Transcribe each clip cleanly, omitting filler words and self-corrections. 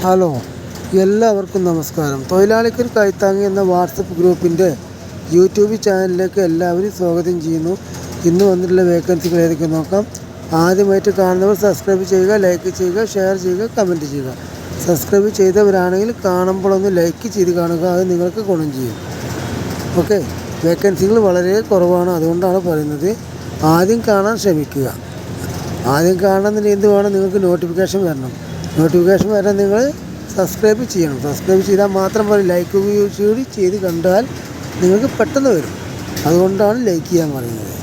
Hello, എല്ലാവർക്കും നമസ്കാരം. തൊഴിലാളിക്കൊരു കൈത്താങ്ങി എന്ന വാട്സപ്പ് ഗ്രൂപ്പിൻ്റെ യൂട്യൂബ് ചാനലിലേക്ക് എല്ലാവരും സ്വാഗതം ചെയ്യുന്നു. ഇന്ന് വന്നിട്ടുള്ള വേക്കൻസികൾ ഏതൊക്കെ നോക്കാം. ആദ്യമായിട്ട് കാണുന്നവർ സബ്സ്ക്രൈബ് ചെയ്യുക, ലൈക്ക് ചെയ്യുക, ഷെയർ ചെയ്യുക, കമൻറ്റ് ചെയ്യുക. സബ്സ്ക്രൈബ് ചെയ്തവരാണെങ്കിൽ കാണുമ്പോഴൊന്ന് ലൈക്ക് ചെയ്ത് കാണുക, അത് നിങ്ങൾക്ക് ഗുണം ചെയ്യും. ഓക്കെ, വേക്കൻസികൾ വളരെ കുറവാണ്, അതുകൊണ്ടാണ് പറയുന്നത്. ആദ്യം കാണാൻ ശ്രമിക്കുക. ആദ്യം കാണണമെന്നുണ്ടെങ്കിൽ എന്ത് വേണം, നിങ്ങൾക്ക് നോട്ടിഫിക്കേഷൻ വരണം. നോട്ടിഫിക്കേഷൻ വരാൻ നിങ്ങൾ സബ്സ്ക്രൈബ് ചെയ്യണം. സബ്സ്ക്രൈബ് ചെയ്താൽ മാത്രം പോലെ ലൈക്ക് കൂടി ചെയ്ത് കണ്ടാൽ നിങ്ങൾക്ക് പെട്ടെന്ന് വരും. അതുകൊണ്ടാണ് ലൈക്ക് ചെയ്യാൻ പറയുന്നത്.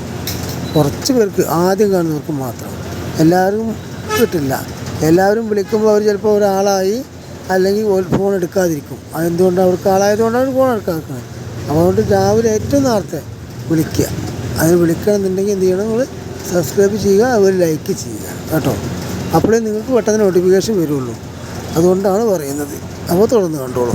കുറച്ച് പേർക്ക്, ആദ്യം കാണുന്നവർക്ക് മാത്രം. എല്ലാവരും കിട്ടില്ല. എല്ലാവരും വിളിക്കുമ്പോൾ അവർ ചിലപ്പോൾ ഒരാളായി അല്ലെങ്കിൽ ഫോൺ എടുക്കാതിരിക്കും. അതെന്തുകൊണ്ടാണ്? അവർക്ക് ആളായതുകൊണ്ടാണ് ഫോൺ എടുക്കാതിരിക്കുന്നത്. അതുകൊണ്ട് രാവിലെ ഏറ്റവും നേരത്തെ വിളിക്കുക. അതിന് വിളിക്കണമെന്നുണ്ടെങ്കിൽ എന്ത് ചെയ്യണം, നിങ്ങൾ സബ്സ്ക്രൈബ് ചെയ്യുക, അതുപോലെ ലൈക്ക് ചെയ്യുക കേട്ടോ. അപ്പോഴേ നിങ്ങൾക്ക് പെട്ടെന്ന് നോട്ടിഫിക്കേഷൻ വരുള്ളൂ. അതുകൊണ്ടാണ് പറയുന്നത്. അപ്പോൾ തുടർന്ന് കണ്ടോളൂ.